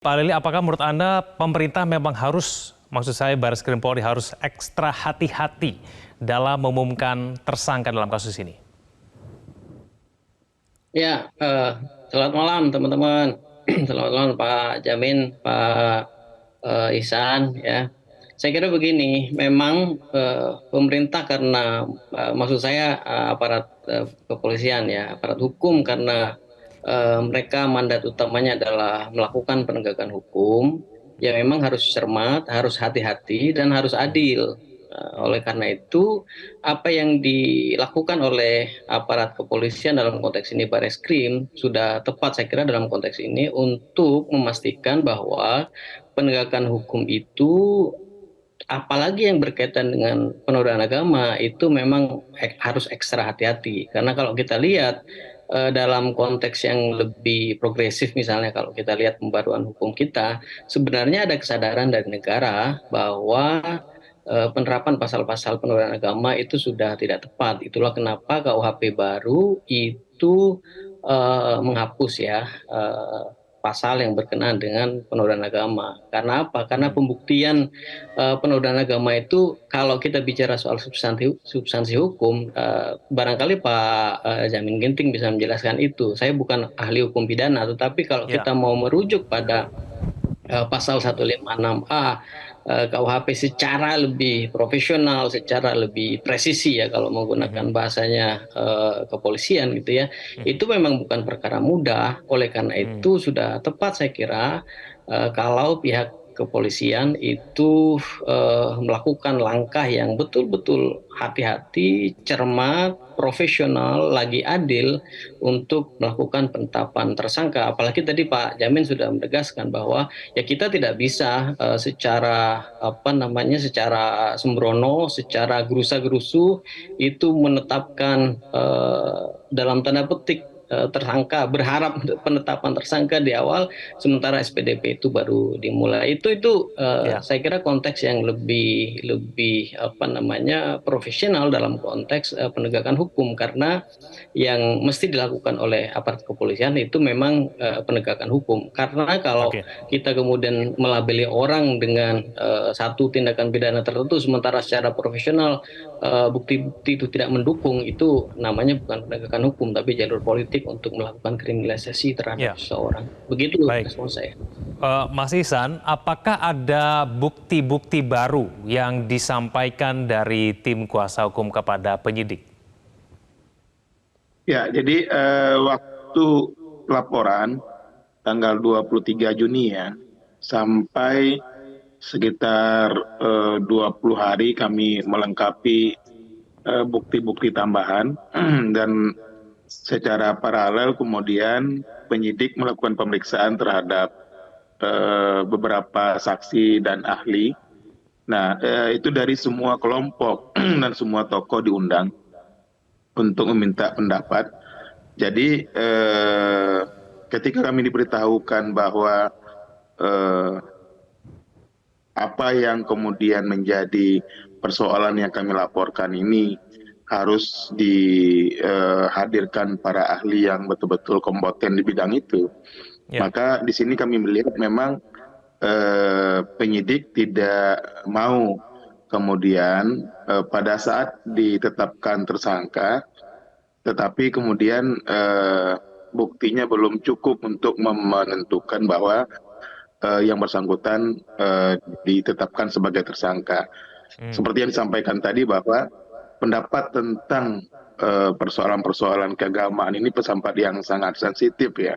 Pak Lili, apakah menurut Anda pemerintah memang harus, maksud saya Barreskrim Polri harus ekstra hati-hati dalam mengumumkan tersangka dalam kasus ini? Ya, selamat malam teman-teman. Selamat malam Pak Jamin, Pak Ihsan. Ya, saya kira begini, memang pemerintah karena maksud saya aparat kepolisian ya, aparat hukum karena mereka mandat utamanya adalah melakukan penegakan hukum. Ya memang harus cermat, harus hati-hati dan harus adil. Oleh karena itu, apa yang dilakukan oleh aparat kepolisian dalam konteks ini Barreskrim sudah tepat saya kira dalam konteks ini untuk memastikan bahwa penegakan hukum itu apalagi yang berkaitan dengan penodaan agama itu memang harus ekstra hati-hati karena kalau kita lihat dalam konteks yang lebih progresif misalnya kalau kita lihat pembaruan hukum kita sebenarnya ada kesadaran dari negara bahwa penerapan pasal-pasal penodaan agama itu sudah tidak tepat. Itulah kenapa KUHP baru itu menghapus ya pasal yang berkenaan dengan penodaan agama. Karena apa? Karena pembuktian penodaan agama itu kalau kita bicara soal substansi hukum, barangkali Pak Jamin Ginting bisa menjelaskan itu. Saya bukan ahli hukum pidana, tetapi kalau Ya, kita mau merujuk pada pasal 156A KUHP secara lebih profesional, secara lebih presisi ya kalau menggunakan bahasanya kepolisian gitu ya, itu memang bukan perkara mudah. Oleh karena itu sudah tepat saya kira kalau pihak kepolisian itu melakukan langkah yang betul-betul hati-hati, cermat, profesional, lagi adil untuk melakukan penetapan tersangka. Apalagi tadi Pak Jamin sudah menegaskan bahwa ya kita tidak bisa secara apa namanya secara sembrono, secara gerusa-gerusu itu menetapkan dalam tanda petik tersangka berharap penetapan tersangka di awal sementara SPDP itu baru dimulai itu ya. saya kira konteks yang lebih lebih apa namanya profesional dalam konteks penegakan hukum karena yang mesti dilakukan oleh aparat kepolisian itu memang penegakan hukum karena kalau Oke. kita kemudian melabeli orang dengan satu tindakan pidana tertentu sementara secara profesional bukti-bukti itu tidak mendukung itu namanya bukan penegakan hukum tapi jalur politik untuk melakukan kriminalisasi terhadap Ya, seseorang. Begitu baik. respon saya. Mas Ihsan, apakah ada bukti-bukti baru yang disampaikan dari tim kuasa hukum kepada penyidik? Ya, jadi waktu laporan tanggal 23 Juni ya, sampai sekitar 20 hari kami melengkapi bukti-bukti tambahan dan secara paralel kemudian penyidik melakukan pemeriksaan terhadap beberapa saksi dan ahli. Nah, itu dari semua kelompok dan semua tokoh diundang untuk meminta pendapat. Jadi ketika kami diberitahukan bahwa apa yang kemudian menjadi persoalan yang kami laporkan ini harus dihadirkan para ahli yang betul-betul kompeten di bidang itu, Ya, maka di sini kami melihat memang penyidik tidak mau kemudian pada saat ditetapkan tersangka tetapi kemudian buktinya belum cukup untuk menentukan bahwa yang bersangkutan ditetapkan sebagai tersangka. Seperti yang disampaikan tadi bahwa pendapat tentang persoalan-persoalan keagamaan ini pesampat yang sangat sensitif ya.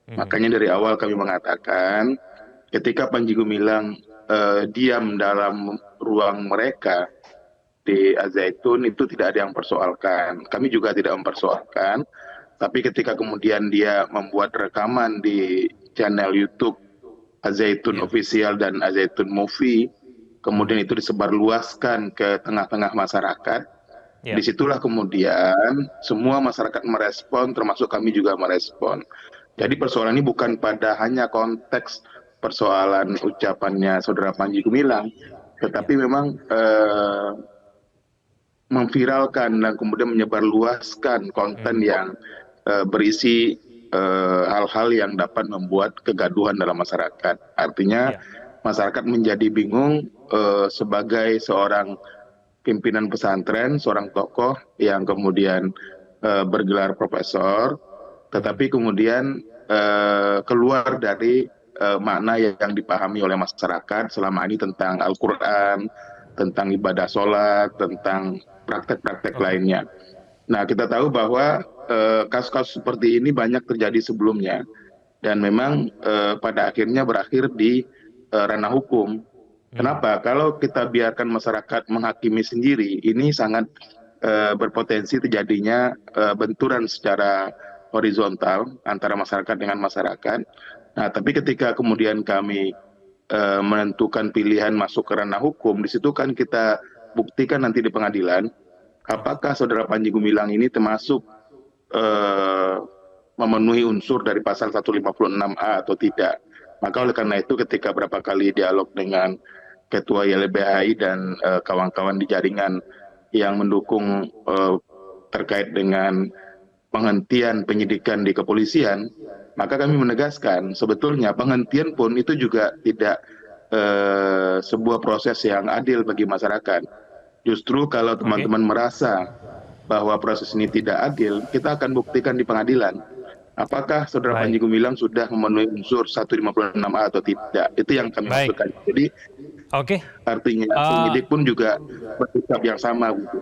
Makanya dari awal kami mengatakan ketika Panji Gumilang diam dalam ruang mereka di Al-Zaitun itu tidak ada yang mempersoalkan. Kami juga tidak mempersoalkan. Tapi ketika kemudian dia membuat rekaman di channel YouTube Al-Zaitun ya. Official dan Al-Zaitun Movie, kemudian itu disebarluaskan ke tengah-tengah masyarakat, Ya. disitulah kemudian semua masyarakat merespon, termasuk kami juga merespon. Jadi persoalan ini bukan pada hanya konteks persoalan ucapannya Saudara Panji Gumilang, Ya. tetapi memang memviralkan dan kemudian menyebarluaskan konten yang berisi hal-hal yang dapat membuat kegaduhan dalam masyarakat. Artinya Ya. masyarakat menjadi bingung sebagai seorang pimpinan pesantren, seorang tokoh yang kemudian bergelar profesor, tetapi kemudian keluar dari makna yang dipahami oleh masyarakat selama ini tentang Al-Quran, tentang ibadah sholat, tentang praktek-praktek Oke. lainnya. Nah, kita tahu bahwa kasus-kasus seperti ini banyak terjadi sebelumnya, dan memang pada akhirnya berakhir di ranah hukum. Kenapa? Kalau kita biarkan masyarakat menghakimi sendiri, ini sangat berpotensi terjadinya benturan secara horizontal antara masyarakat dengan masyarakat. Nah, tapi ketika kemudian kami menentukan pilihan masuk ke ranah hukum, di situ kan kita buktikan nanti di pengadilan, apakah saudara Panji Gumilang ini termasuk memenuhi unsur dari pasal 156A atau tidak. Maka oleh karena itu ketika berapa kali dialog dengan Ketua YLBHI dan kawan-kawan di jaringan yang mendukung terkait dengan penghentian penyidikan di kepolisian, maka kami menegaskan sebetulnya penghentian pun itu juga tidak sebuah proses yang adil bagi masyarakat. Justru kalau teman-teman merasa bahwa proses ini tidak adil, kita akan buktikan di pengadilan. Apakah saudara Panji Baik. Gumilang sudah memenuhi unsur 156A atau tidak? Itu yang kami Baik. maksudkan. Jadi Oke. artinya penyidik pun juga bersikap yang sama. Gitu.